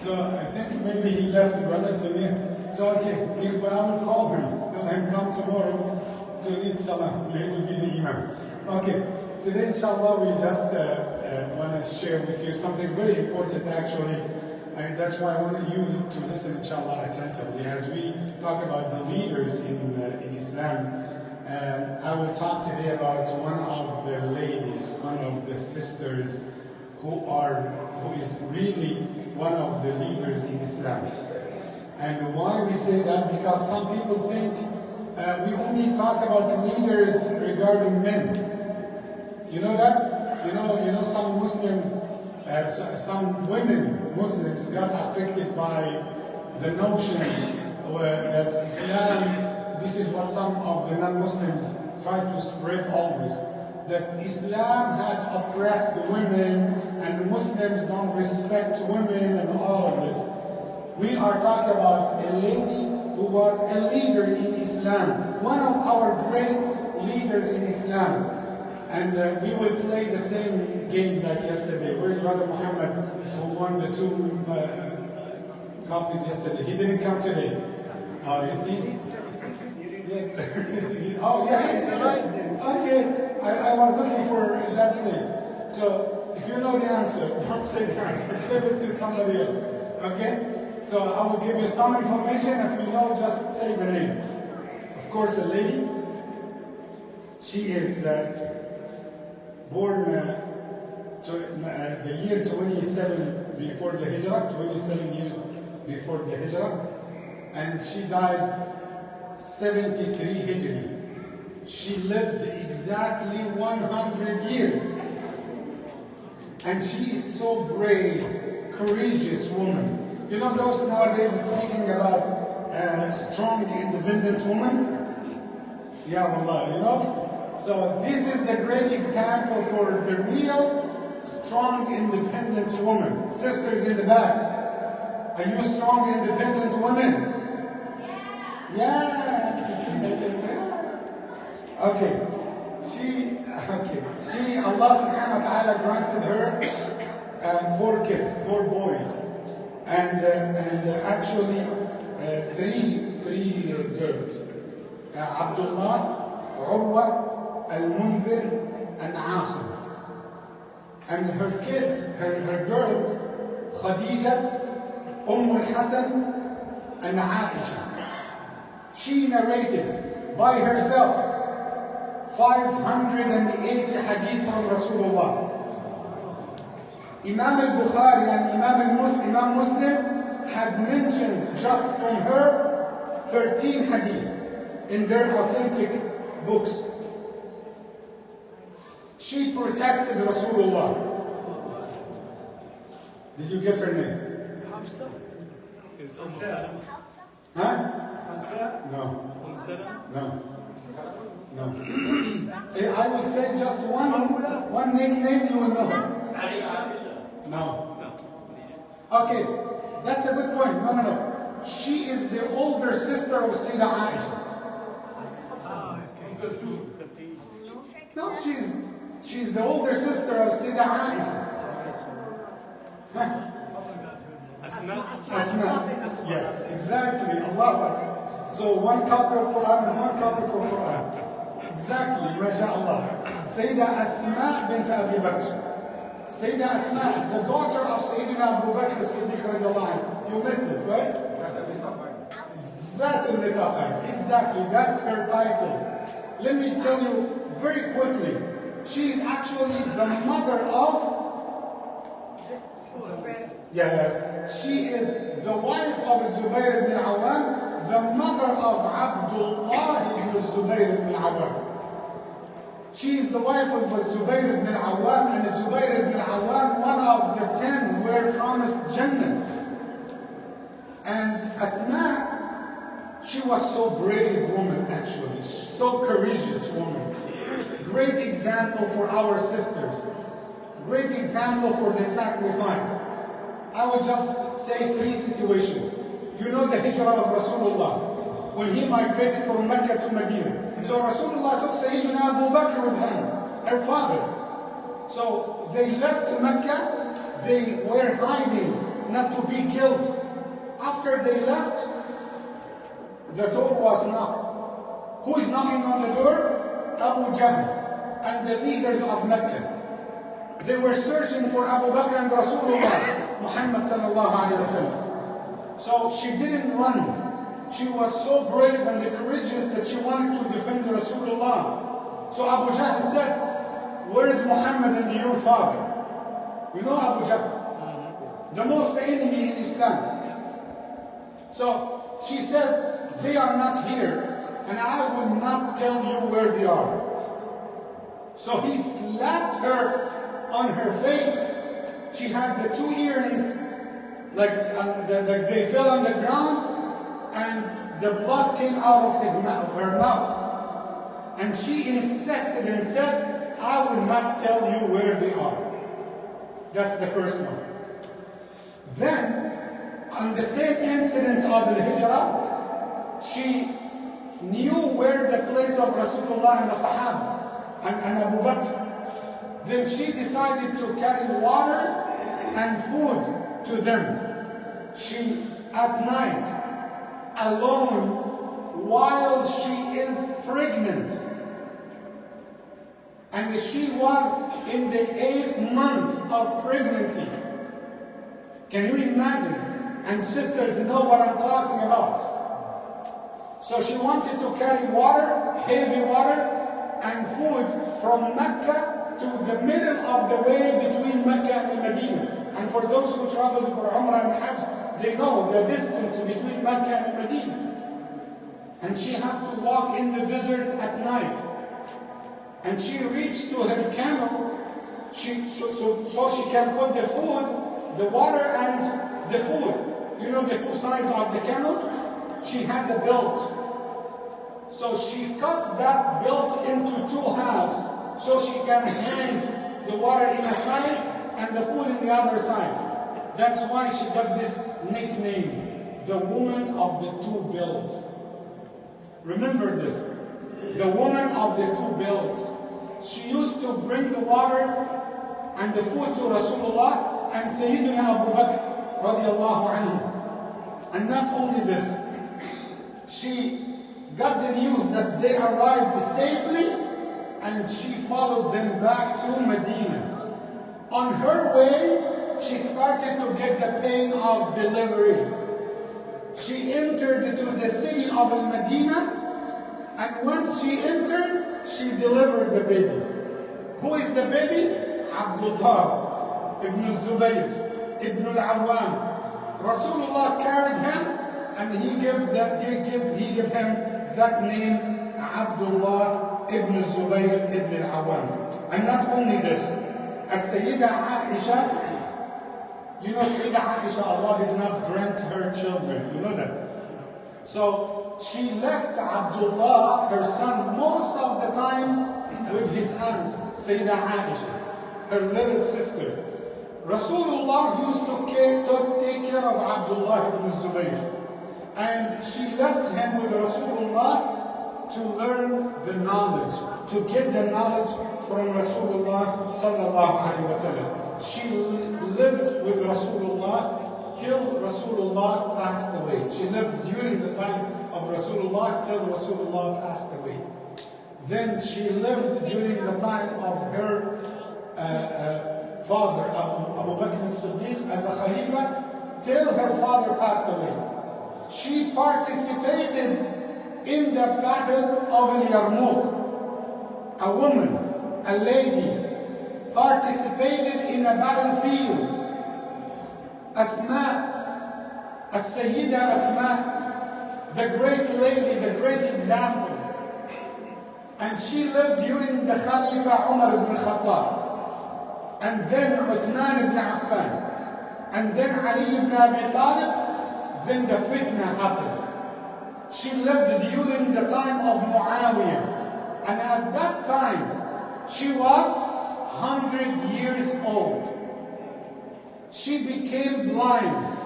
So I think maybe he left, Brother Samir. So okay, but I will call him. Tell him come tomorrow to lead Salah. He will be the Imam. Okay, today inshallah we just want to share with you something very important actually. And that's why I want you to listen inshallah attentively as we talk about the leaders in Islam. And I will talk today about one of the ladies, one of the sisters who is really one of the leaders in Islam. And why we say that? Because some people think we only talk about the leaders regarding men. You know that? You know some Muslims, some women Muslims got affected by the notion that Islam, this is what some of the non-Muslims try to spread always, that Islam had oppressed the women and Muslims don't respect women and all of this. We are talking about a lady who was a leader in Islam, one of our great leaders in Islam. And we will play the same game like yesterday. Where's Brother Muhammad, who won the 2 copies yesterday? He didn't come today. Oh, you see? Yes. Oh, yeah, yes. Okay. I was looking for that place. So, if you know the answer, don't say the answer. Give it to somebody else. Okay? So, I will give you some information. If you know, just say the name. Of course, a lady. She is born the year 27 before the Hijrah, 27 years before the Hijrah, and she died 73 Hijri. She lived exactly 100 years. And she is so brave, courageous woman. You know those nowadays speaking about strong, independent woman? Yeah, wallah, you know? So this is the great example for the real, strong, independent woman. Sisters in the back, are you strong, independent women? Yeah. Okay. Allah subhanahu wa ta'ala granted her 4 kids, 4 boys, and actually 3 girls. Abdullah, Urwa, Al-Munzir, and Asma. And her kids, her girls, Khadija, Al-Hasan, and Aisha. She narrated by herself 580 hadith from Rasulullah. Imam al-Bukhari and Imam Muslim had mentioned just from her 13 hadith in their authentic books. She protected Rasulullah. Did you get her name? Hafsa. Huh? No. No. I will say just one nickname you will know. No. Okay, that's a good point. No. She is the older sister of Sayyidah Aisha. No, she's the older sister of Sayyidah Aisha. Asma. Yes, exactly. Allah. So 1 copy of Quran and 1 copy for Quran. Exactly, mashallah. Sayyidah Asma bint Abu Bakr. Sayyidah Asma, the daughter of Sayyidina Abu Bakr Siddiq radiallahu anhu. You missed it, right? That's exactly, that's her title. Let me tell you very quickly. She is actually the mother of... Yes, she is the wife of Zubayr ibn Awam, the mother of Abdullah ibn Zubayr ibn Awam. She is the wife of Zubayr ibn Awam, and Zubayr ibn Awam, one of the 10 were promised Jannah. And Asma, she was so brave woman actually, so courageous woman. Great example for our sisters. Great example for the sacrifice. I will just say 3 situations. You know the hijrah of Rasulullah, when he migrated from Mecca to Medina. So Rasulullah took Sayyidina Abu Bakr with him, her father. So they left Mecca, they were hiding not to be killed. After they left, the door was knocked. Who is knocking on the door? Abu Jahl and the leaders of Mecca. They were searching for Abu Bakr and Rasulullah, Muhammad sallallahu alayhi wa sallam. So she didn't run. She was so brave and courageous that she wanted to defend Rasulullah. So Abu Jahl said, where is Muhammad and your father? You know Abu Jahl, the most enemy in Islam. So she said, they are not here, and I will not tell you where they are. So he slapped her on her face. She had the two earrings, like they fell on the ground, and the blood came out of her mouth. And she insisted and said, I will not tell you where they are. That's the first one. Then, on the same incident of the Hijrah, she knew where the place of Rasulullah and the Sahaba and Abu Bakr. Then she decided to carry water and food to them. She, at night, alone, while she is pregnant, and she was in the 8th month of pregnancy. Can you imagine? And sisters know what I'm talking about. So she wanted to carry water, heavy water, and food from Mecca to the middle of the way between Mecca and Medina. And for those who travel for Umrah and Hajj, they know the distance between Mecca and Medina. And she has to walk in the desert at night. And she reached to her camel, so she can put the food, the water and the food. You know the two sides of the camel? She has a belt. So she cut that belt into two halves, so she can hang the water in a side and the food in the other side. That's why she got this nickname, the woman of the two belts. Remember this, the woman of the two belts. She used to bring the water and the food to Rasulullah and Sayyidina Abu Bakr radiallahu anhu. And not only this, she got the news that they arrived safely, and she followed them back to Medina. On her way, she started to get the pain of delivery. She entered into the city of Medina, and once she entered, she delivered the baby. Who is the baby? Abdullah ibn Zubayr ibn al-Awwam. Rasulullah carried him, and he gave him that name, Abdullah ibn Zubayr ibn al-Awwam. And not only this, as Sayyida Aisha, you know Sayyida Aisha, Allah did not grant her children, you know that. So she left Abdullah, her son, most of the time with his aunt, Sayyida Aisha, her little sister. Rasulullah used to take care of Abdullah ibn Zubayr. And she left him with Rasulullah to learn the knowledge, to get the knowledge from Rasulullah sallallahu alayhi wa sallam. She lived with Rasulullah till Rasulullah passed away. She lived during the time of Rasulullah till Rasulullah passed away. Then she lived during the time of her father, Abu Bakr as-Siddiq, as a Khalifa, till her father passed away. She participated in the battle of Yarmouk. A woman, a lady, participated in a battlefield. Asma, As-Sayyida Asma, the great lady, the great example. And she lived during the Khalifa Umar ibn Khattab. And then Uthman ibn Affan. And then Ali ibn Abi Talib. Then the fitna happened. She lived during the time of Muawiyah. And at that time, she was 100 years old. She became blind.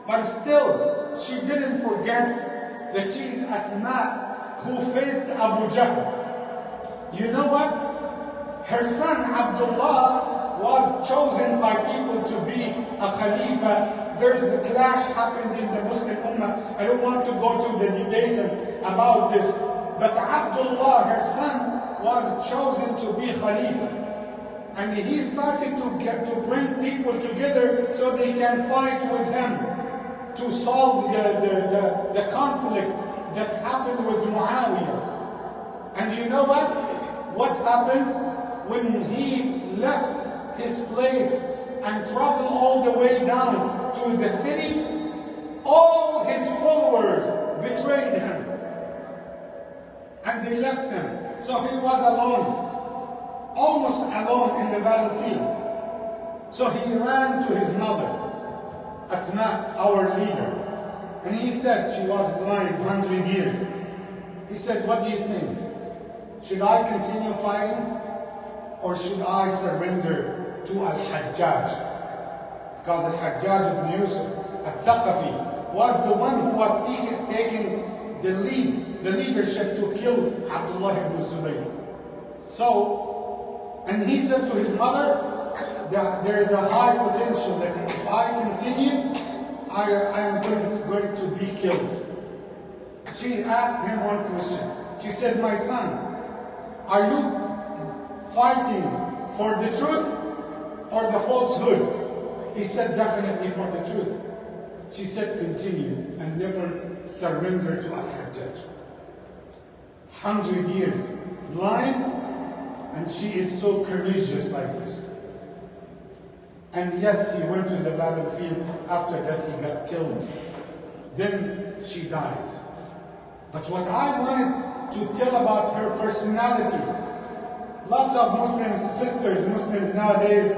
But still, she didn't forget that she is Asma, who faced Abu Jahl. You know what? Her son Abdullah was chosen by people to be a Khalifa. There's a clash happened in the Muslim Ummah. I don't want to go to the debate about this. But Abdullah, her son, was chosen to be Khalifa. And he started to bring people together so they can fight with him to solve the conflict that happened with Muawiyah. And you know what? What happened? When he left his place and traveled all the way down to the city, all his followers betrayed him. And they left him. So he was alone. Almost alone in the battlefield. So he ran to his mother, Asma, our leader. And he said, she was blind 100 years. He said, what do you think? Should I continue fighting? Or should I surrender to Al-Hajjaj? Because Al-Hajjaj ibn Yusuf, Al-Thaqafi, was the one who was taking the leadership to kill Abdullah ibn Zubayr. So, and he said to his mother that there is a high potential that if I continue, I am going to be killed. She asked him one question. She said, my son, are you fighting for the truth or the falsehood? He said, definitely for the truth. She said, continue and never surrender to Al-Hajjaj. 100 years, blind, and she is so courageous like this. And yes, he went to the battlefield. After that, he got killed. Then she died. But what I wanted to tell about her personality, lots of Muslims, sisters, Muslims nowadays,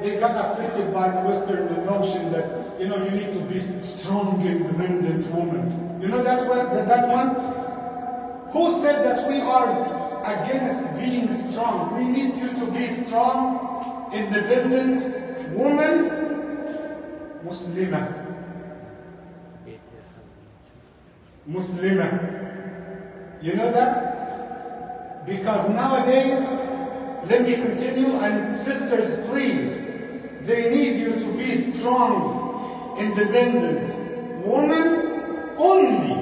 they got affected by the Western notion that, you need to be strong, independent woman. You know that one? Who said that we are against being strong? We need you to be strong, independent woman, Muslimah. You know that? Because nowadays, let me continue, and sisters, please, they need you to be strong, independent woman only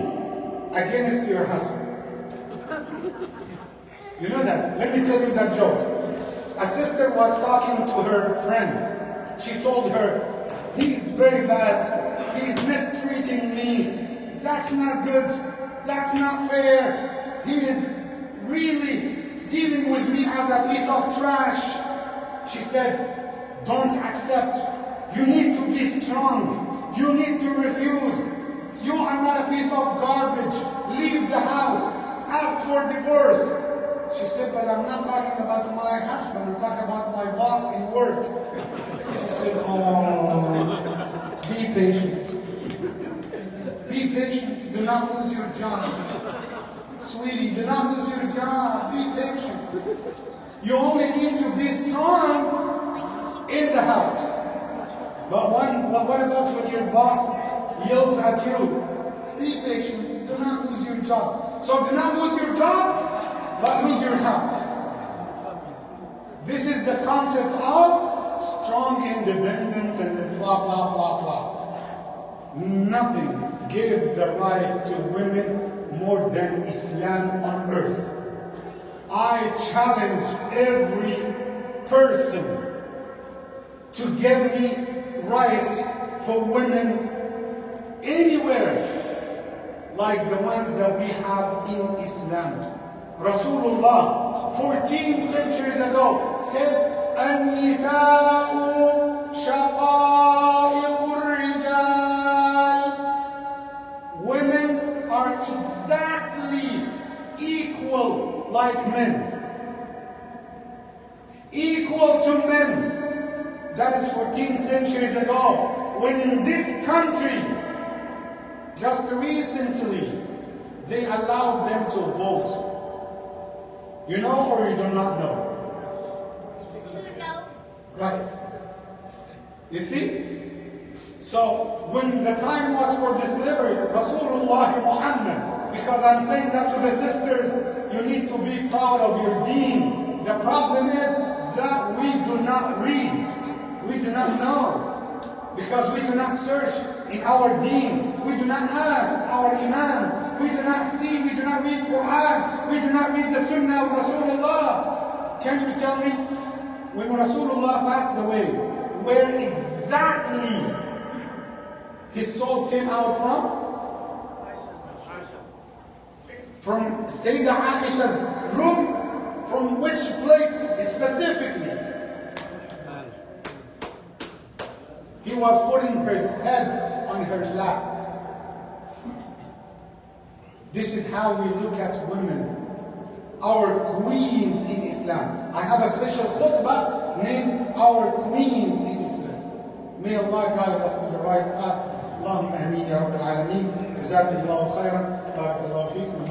against your husband. You know that? Let me tell you that joke. A sister was talking to her friend. She told her, he's very bad. He's mistreating me. That's not good. That's not fair. He is really dealing with me as a piece of trash. She said, don't accept. You need to be strong. You need to refuse. You are not a piece of garbage. Leave the house. Ask for divorce. She said, but I'm not talking about my husband. I'm talking about my boss in work. She said, oh, be patient. Be patient. Do not lose your job. Sweetie, do not lose your job. Be patient. You only need to be strong in the house. But what about when your boss yells at you? Be patient. Do not lose your job. So do not lose your job, but lose your health. This is the concept of strong, independent, and blah, blah, blah, blah. Nothing gave the right to women more than Islam on earth. I challenge every person to give me rights for women anywhere like the ones that we have in Islam. Rasulullah, 14 centuries ago, said, النساء شقائق الرجال. Women are exactly equal like men. Equal to men. That is 14 centuries ago, when in this country, just recently, they allowed them to vote. You know or you do not know? To know. Right. You see? So, when the time was for this delivery, Rasulullah Muhammad, because I'm saying that to the sisters, you need to be proud of your deen. The problem is that we do not read. We do not know. Because we do not search in our deen. We do not ask our imams. We do not see, we do not read Quran. We do not read the Sunnah of Rasulullah. Can you tell me, when Rasulullah passed away, where exactly his soul came out from? From Sayyidah Aisha's room? From which place specifically? He was putting his head on her lap. This is how we look at women, our queens in Islam. I have a special khutbah named Our Queens in Islam. May Allah guide us to the right path. Allahumma ameen ya Rabbil Alameen. Jazakumullahu khairan. Barakallahu feekum.